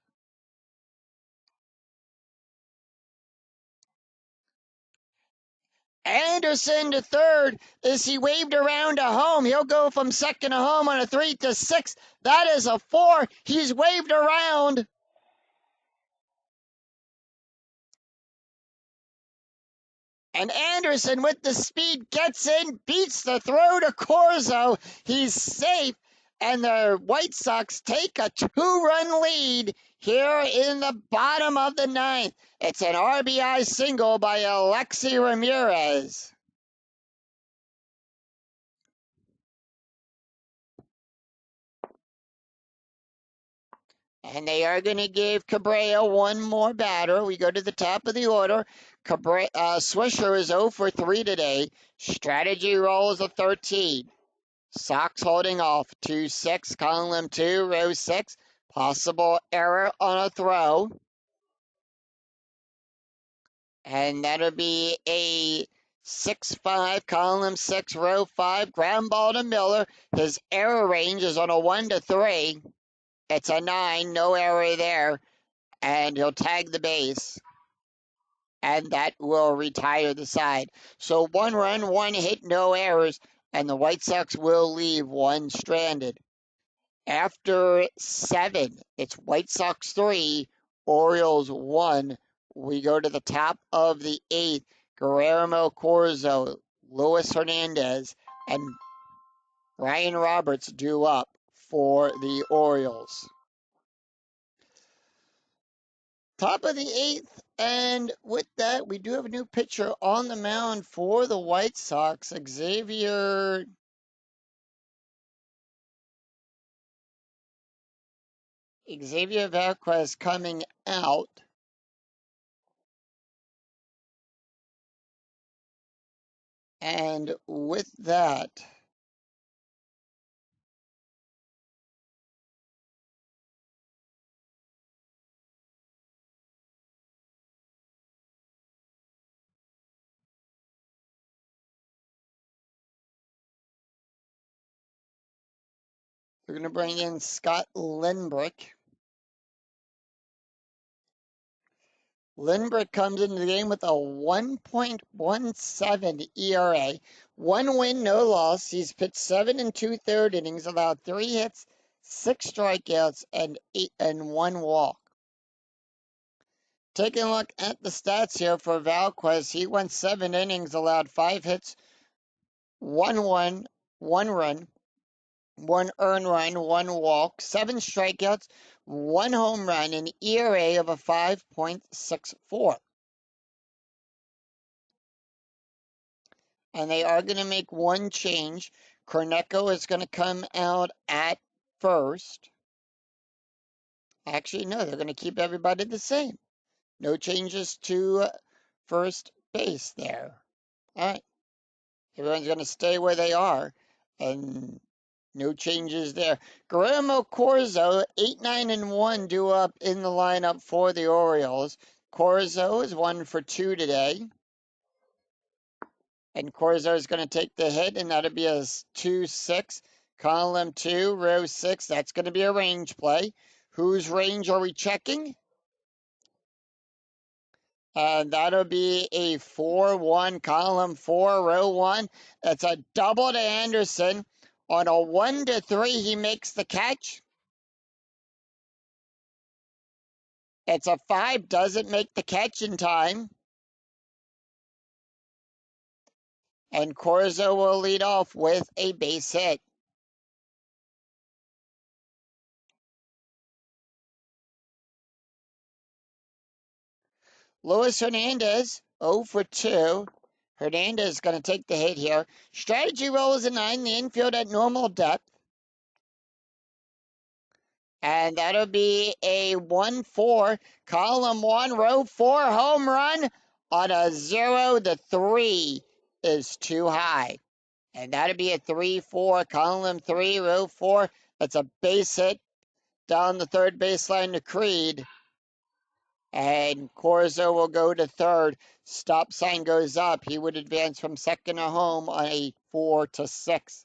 Anderson to third. Is he waved around to home? He'll go from second to home on a 3-6. That is a 4. He's waved around. And Anderson, with the speed, gets in, beats the throw to Corzo. He's safe, and the White Sox take a 2-run lead here in the bottom of the 9th. It's an RBI single by Alexi Ramirez. And they are going to give Cabrera 1 more batter. We go to the top of the order. Swisher is 0 for 3 today. Strategy roll is a 13. Sox holding off. 2-6, column 2, row 6. Possible error on a throw. And that'll be a 6-5, column 6, row 5. Ground ball to Miller. His error range is on a 1-3. It's a 9, no error there. And he'll tag the base. And that will retire the side. So 1 run, 1 hit, no errors. And the White Sox will leave 1 stranded. After 7, it's White Sox 3, Orioles 1. We go to the top of the 8th. Guillermo Corzo, Luis Hernandez, and Ryan Roberts due up for the Orioles. Top of the 8th, and with that, we do have a new pitcher on the mound for the White Sox, Xavier Vasquez coming out. And with that, we're going to bring in Scott Lindbrick. Lindbrick comes into the game with a 1.17 ERA, 1 win, no loss. He's pitched 7 2/3 innings, allowed 3 hits, 6 strikeouts, and 1 walk. Taking a look at the stats here for Valquez, he went 7 innings, allowed 5 hits, 1 run, 1 earned run, 1 walk, 7 strikeouts, 1 home run, an ERA of a 5.64. And they are going to make one change. Corneco is going to come out at first. Actually, no, they're going to keep everybody the same. No changes to first base there. All right. Everyone's going to stay where they are. And no changes there. Guillermo Corzo, 8-9-1, due up in the lineup for the Orioles. Corzo is 1 for 2 today. And Corzo is going to take the hit, and that'll be a 2-6. Column 2, row 6. That's going to be a range play. Whose range are we checking? That'll be a 4-1, column 4, row 1. That's a double to Anderson. On a 1-3, he makes the catch. It's a 5, doesn't make the catch in time. And Corzo will lead off with a base hit. Luis Hernandez, 0 for 2. Hernandez is going to take the hit here. Strategy roll is a 9, the infield at normal depth. And that'll be a 1-4, column 1, row 4, home run on a 0-3 is too high. And that'll be a 3-4, column 3, row 4. That's a base hit down the third baseline to Creed. And Corzo will go to third. Stop sign goes up. He would advance from second to home on a 4-6.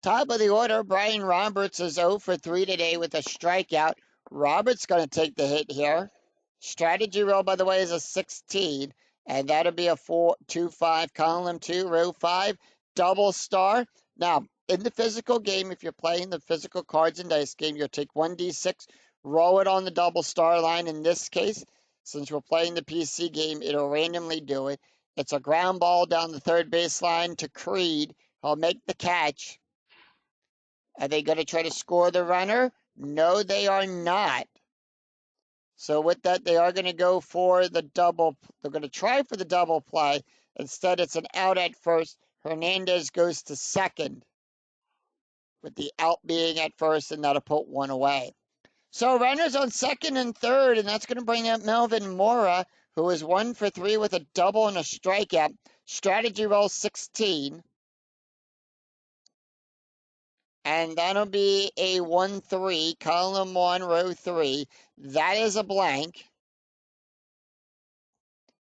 Top of the order, Brian Roberts is 0 for 3 today with a strikeout. Roberts going to take the hit here. Strategy roll, by the way, is a 16. And that'll be a 4-2-5, column 2, row 5, double star. Now, in the physical game, if you're playing the physical cards and dice game, you'll take 1d6, roll it on the double star line. In this case, since we're playing the PC game, it'll randomly do it. It's a ground ball down the third baseline to Creed. He'll make the catch. Are they going to try to score the runner? No, they are not. So with that, they are going to go for the double. They're going to try for the double play. Instead, it's an out at first. Hernandez goes to second, with the out being at first, and that'll put 1 away. So runners on second and third, and that's going to bring up Melvin Mora, who is 1 for 3 with a double and a strikeout. Strategy roll 16. And that'll be a 1-3, column 1, row 3. That is a blank.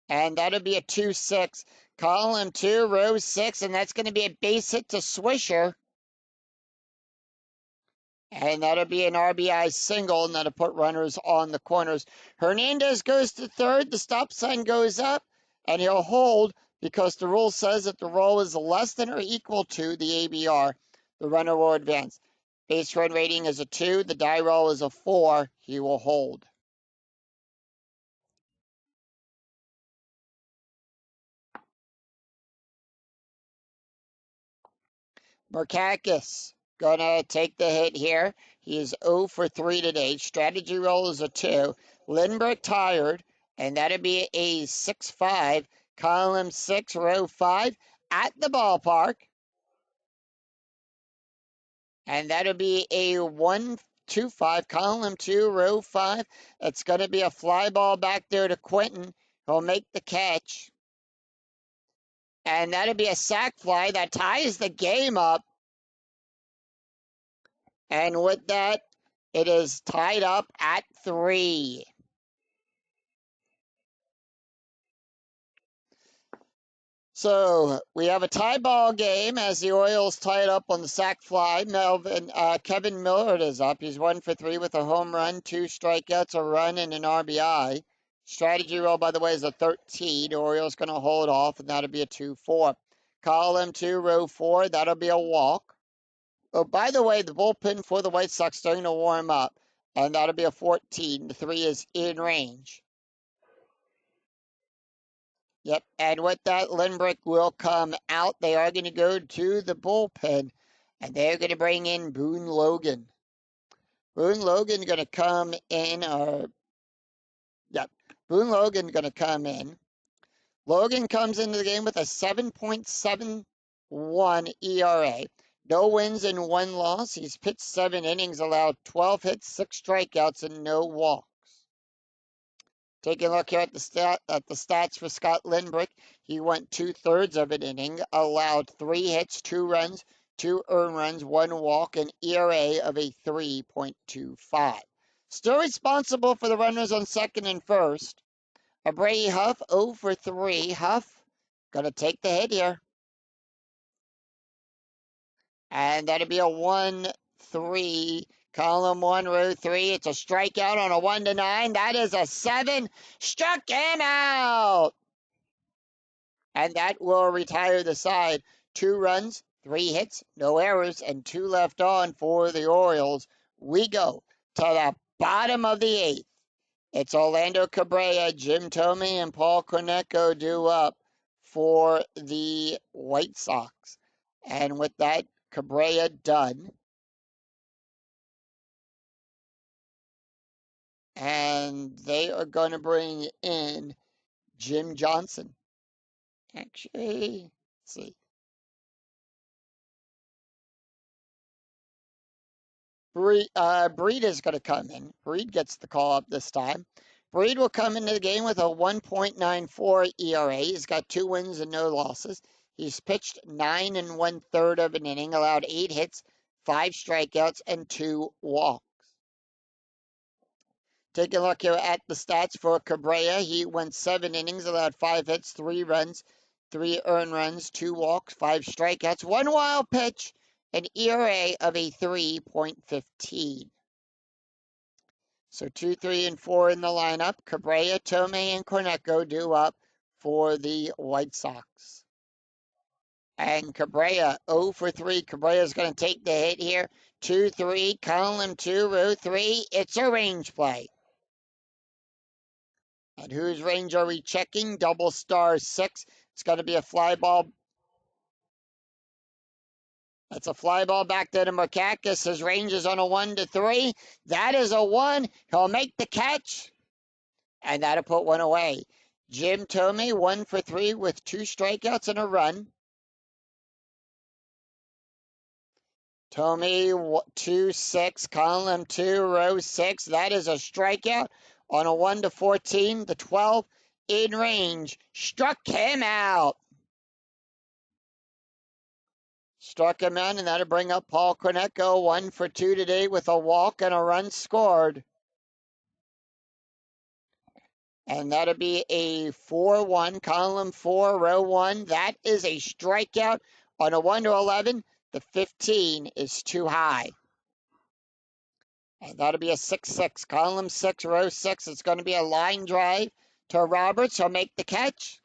And that'll be a 2-6, column 2, row 6. And that's going to be a base hit to Swisher. And that'll be an RBI single, and that'll put runners on the corners. Hernandez goes to third. The stop sign goes up, and he'll hold because the rule says that the roll is less than or equal to the ABR. The runner will advance. Base run rating is a 2. The die roll is a 4. He will hold. Merkakis gonna take the hit here. He is 0 for 3 today. Strategy roll is a 2. Lindbergh tired, and that'd be a 6-5, column 6, row 5 at the ballpark. And that'll be a 1 2-5, column 2, row 5. It's going to be a fly ball back there to Quentin. He'll make the catch. And that'll be a sac fly that ties the game up. And with that, it is tied up at 3. So we have a tie ball game as the Orioles tie it up on the sac fly. Kevin Millard is up. He's 1 for 3 with a home run, 2 strikeouts, a run, and an RBI. Strategy roll, by the way, is a 13. The Orioles going to hold off, and that'll be a 2-4. Column 2, row 4, that'll be a walk. Oh, by the way, the bullpen for the White Sox starting to warm up, and that'll be a 14. The 3 is in range. Yep, and with that, Lindbrick will come out. They are going to go to the bullpen, and they're going to bring in Boone Logan. Boone Logan going to come in, Boone Logan going to come in. Logan comes into the game with a 7.71 ERA. No wins and 1 loss. He's pitched 7 innings, allowed 12 hits, 6 strikeouts, and no walks. Taking a look here at the stats for Scott Lindbrick, he went 2/3 of an inning, allowed 3 hits, 2 runs, 2 earned runs, 1 walk, and ERA of a 3.25. Still responsible for the runners on second and first. Brady Huff 0 for 3. Huff gonna take the hit here, and that'll be a 1-3. Column 1, row 3. It's a strikeout on a 1-9. That is a 7. Struck him out. And that will retire the side. 2 runs, 3 hits, no errors, and 2 left on for the Orioles. We go to the bottom of the 8th. It's Orlando Cabrera, Jim Thome, and Paul Cornecco due up for the White Sox. And with that, Cabrera done. And they are going to bring in Jim Johnson. Actually, let's see. Breed is going to come in. Breed gets the call up this time. Breed will come into the game with a 1.94 ERA. He's got 2 wins and no losses. He's pitched 9 1/3 of an inning, allowed 8 hits, 5 strikeouts, and 2 walks. Take a look here at the stats for Cabrera. He went 7 innings, allowed 5 hits, 3 runs, 3 earned runs, 2 walks, 5 strikeouts, 1 wild pitch, an ERA of a 3.15. So 2, 3, and 4 in the lineup. Cabrera, Thome, and Cornecco due up for the White Sox. And Cabrera 0 for 3. Cabrera's going to take the hit here. 2-3, column 2, row 3. It's a range play. And whose range are we checking? Double star 6. It's going to be a fly ball. That's a fly ball back there to Markakis. His range is on a 1-3. That is a 1. He'll make the catch. And that'll put 1 away. Jim Thome 1 for 3 with 2 strikeouts and a run. Thome 2-6, column 2, row 6. That is a strikeout on a 1-14. The 12 in range. Struck him out. Struck him out, and that'll bring up Paul Cornecco 1 for 2 today with a walk and a run scored. And that'll be a 4-1, column 4, row 1. That is a strikeout on a 1-11. The 15 is too high. And that'll be a 6-6, column 6, row 6. It's going to be a line drive to Roberts. He'll make the catch.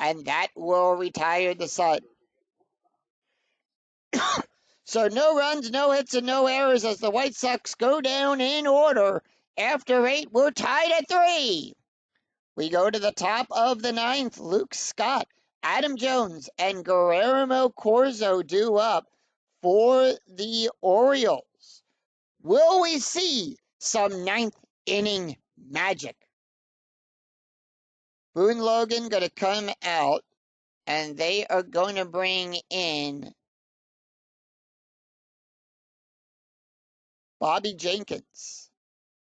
And that will retire the side. So no runs, no hits, and no errors as the White Sox go down in order. After 8, we're tied at 3. We go to the top of the 9th. Luke Scott, Adam Jones, and Guillermo Corzo due up for the Orioles. Will we see some 9th inning magic? Boone Logan going to come out, and they are going to bring in Bobby Jenkins.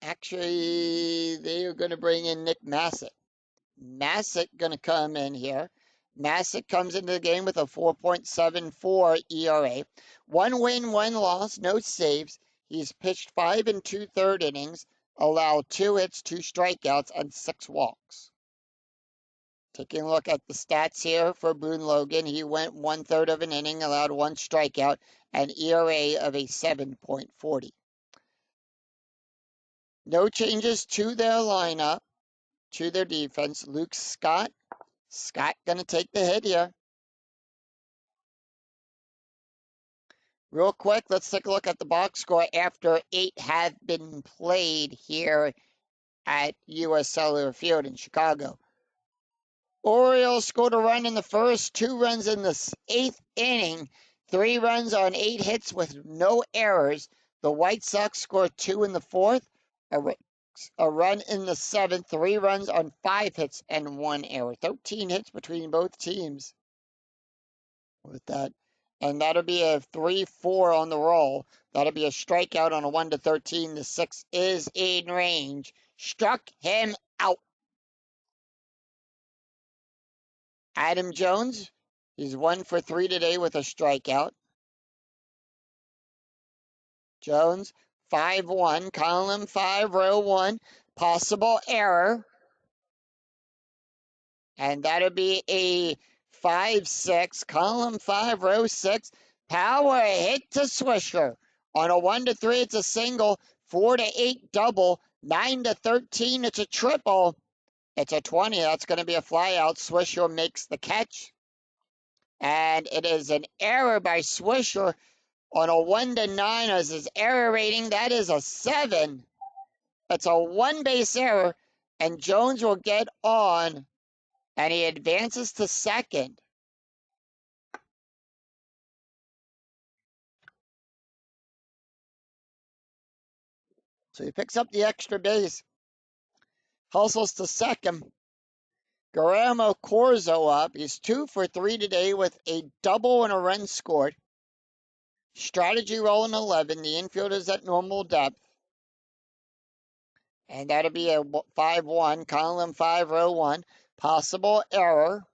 Actually, they are going to bring in Nick Massett. Massett going to come in here. Massett comes into the game with a 4.74 ERA. 1 win, 1 loss, no saves. He's pitched 5 and 2/3 innings, allowed 2 hits, 2 strikeouts, and 6 walks. Taking a look at the stats here for Boone Logan, he went 1/3 of an inning, allowed 1 strikeout, and ERA of a 7.40. No changes to their lineup, to their defense. Luke Scott. Scott going to take the hit here. Real quick, let's take a look at the box score after 8 have been played here at U.S. Cellular Field in Chicago. Orioles scored a run in the first, 2 runs in the 8th inning, 3 runs on 8 hits with no errors. The White Sox scored 2 in the 4th, a run in the 7th, 3 runs on 5 hits and 1 error. 13 hits between both teams with that. And that'll be a 3-4 on the roll. That'll be a strikeout on a 1-13. The 6 is in range. Struck him out. Adam Jones, he's 1 for 3 today with a strikeout. Jones, 5-1, column 5, row 1, possible error. And that'll be a 5-6, column 5, row 6, power hit to Swisher. On a 1-3, it's a single, 4-8 double, 9-13, it's a triple. It's a 20, that's going to be a flyout. Swisher makes the catch. And it is an error by Swisher on a 1-9 as his error rating. That is a 7. It's a 1 base error, and Jones will get on, and he advances to second. So he picks up the extra base, hustles to second. Guillermo Corzo up. He's 2 for 3 today with a double and a run scored. Strategy roll in 11. The infield is at normal depth. And that'll be a 5-1, column 5, row 1. Possible error.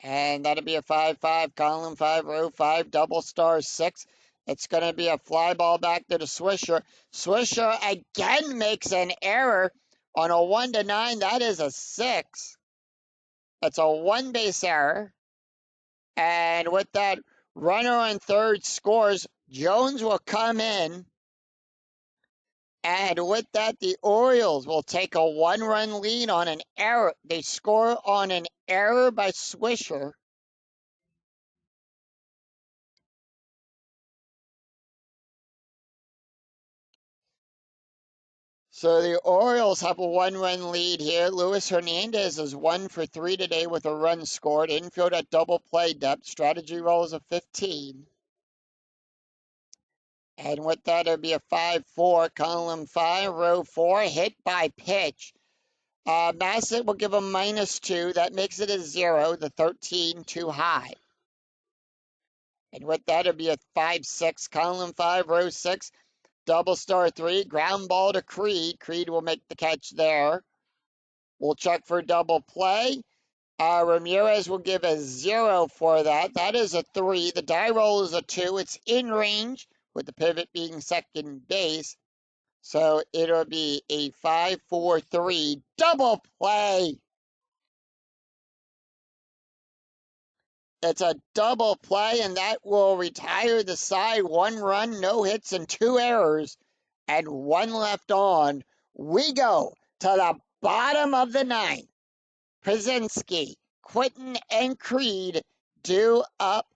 And that'll be a 5-5, column 5, row 5, double star 6. It's going to be a fly ball back to the Swisher. Swisher again makes an error on a 1-9. That is a 6. It's a 1 base error. And with that, runner on third scores. Jones will come in. And with that, the Orioles will take a 1-run lead on an error. They score on an error by Swisher. So the Orioles have a 1-run lead here. Luis Hernandez is 1 for 3 today with a run scored. Infield at double play depth. Strategy rolls of 15. And with that, it'll be a 5-4, column 5, row 4, hit by pitch. Massett will give him -2. That makes it a 0. The 13 too high. And with that, it'll be a 5-6, column 5, row 6, double star 3, ground ball to Creed. Creed will make the catch there. We'll check for double play. Ramirez will give a 0 for that. That is a 3. The die roll is a 2. It's in range, with the pivot being second base. So it'll be a 5-4-3 double play. It's a double play, and that will retire the side. 1 run, no hits, and 2 errors, and 1 left on. We go to the bottom of the 9th. Przinsky, Quinton, and Creed due up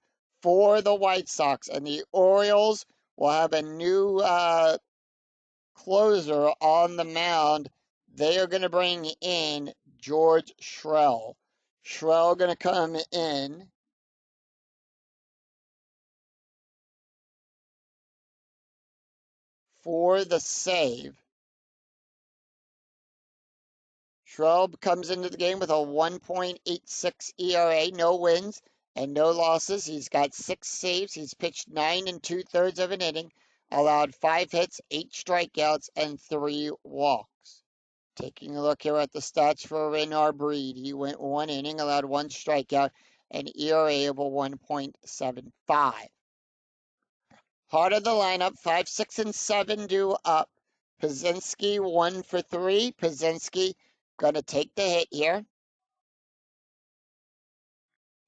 for the White Sox, and the Orioles will have a new closer on the mound. They are going to bring in George Shrell. Shrell going to come in. For the save. Shrub comes into the game with a 1.86 ERA, no wins and no losses. He's got 6 saves. He's pitched 9 2/3 of an inning, allowed 5 hits, 8 strikeouts, and 3 walks. Taking a look here at the stats for Renard Breed, he went 1 inning, allowed 1 strikeout, an ERA of a 1.75. Heart of the lineup, 5, 6, and 7 due up. Pazinski 1 for 3. Pazinski gonna take the hit here.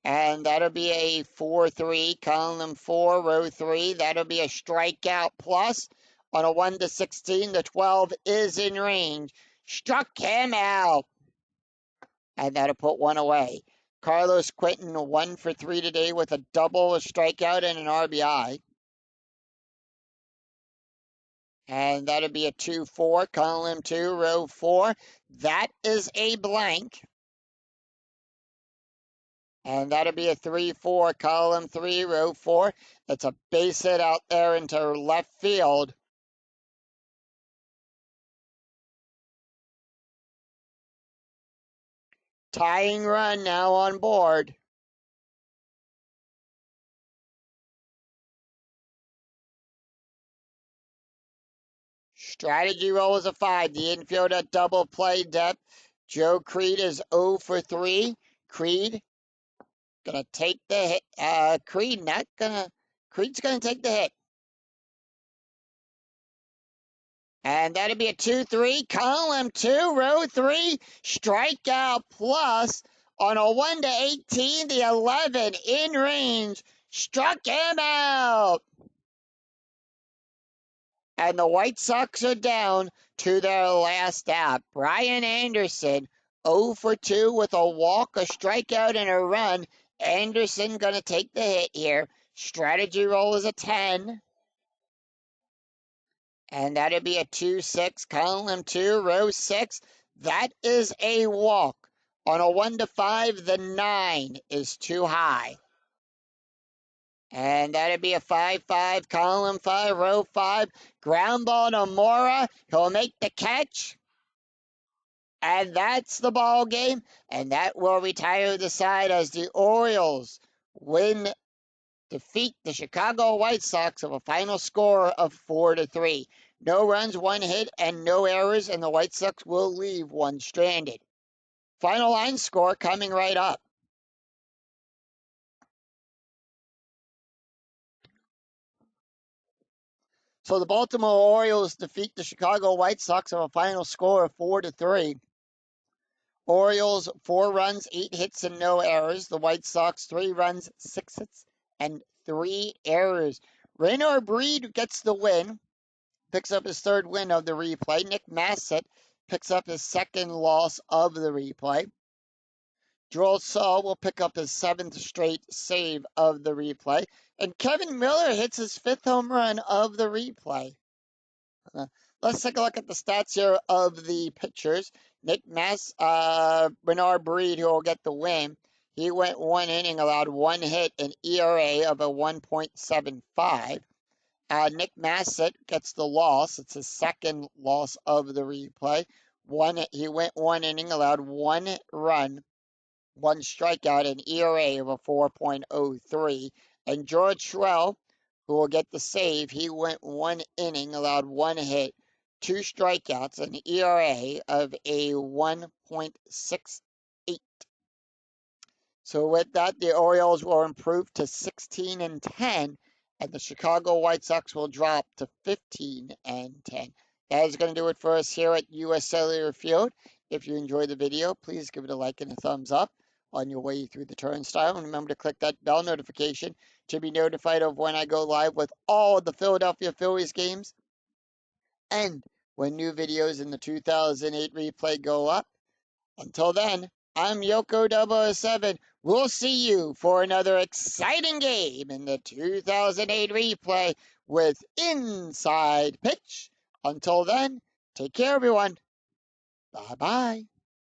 And that'll be a 4-3, column 4, row 3. That'll be a strikeout plus. On a 1 to 16, the 12 is in range. Struck him out. And that'll put 1 away. Carlos Quentin 1 for 3 today with a double, a strikeout, and an RBI. And that'll be a 2-4, column 2, row 4. That is a blank. And that'll be a 3-4, column 3, row 4. That's a base hit out there into left field. Tying run now on board. Strategy roll is a 5. The infield at double play depth. Joe Creed is 0 for 3. Creed gonna take the hit. Creed's gonna take the hit. And that'll be a 2-3, column 2, row 3, strikeout plus. On a 1 to 18, the 11 in range, struck him out. And the White Sox are down to their last out. Brian Anderson, 0 for 2 with a walk, a strikeout, and a run. Anderson going to take the hit here. Strategy roll is a 10. And that'll be a 2-6, column 2, row 6. That is a walk. On a 1 to 5, the 9 is too high. And that'll be a 5-5, column 5, row 5. Ground ball to Mora. He'll make the catch. And that's the ball game. And that will retire the side as the Orioles defeat the Chicago White Sox of a final score of 4-3. No runs, 1 hit, and no errors, and the White Sox will leave 1 stranded. Final line score coming right up. So the Baltimore Orioles defeat the Chicago White Sox of a final score of 4-3. Orioles 4 runs, 8 hits, and no errors. The White Sox 3 runs, 6 hits, and 3 errors. Renard Breed gets the win, picks up his 3rd win of the replay. Nick Massett picks up his 2nd loss of the replay. Joel Saul will pick up his 7th straight save of the replay. And Kevin Miller hits his 5th home run of the replay. Let's take a look at the stats here of the pitchers. Renard Breed, who will get the win. He went 1 inning, allowed 1 hit, an ERA of a 1.75. Nick Massett gets the loss. It's his 2nd loss of the replay. He went 1 inning, allowed 1 run, 1 strikeout, an ERA of a 4.03. And George Schwell, who will get the save, he went 1 inning, allowed 1 hit, 2 strikeouts, an ERA of a 1.68. So with that, the Orioles will improve to 16-10, and the Chicago White Sox will drop to 15-10. That is going to do it for us here at US Cellular Field. If you enjoyed the video, please give it a like and a thumbs up on your way through the turnstile. And remember to click that bell notification to be notified of when I go live with all of the Philadelphia Phillies games and when new videos in the 2008 replay go up. Until then, I'm Yoko007. We'll see you for another exciting game in the 2008 replay with Inside Pitch. Until then, take care, everyone. Bye-bye.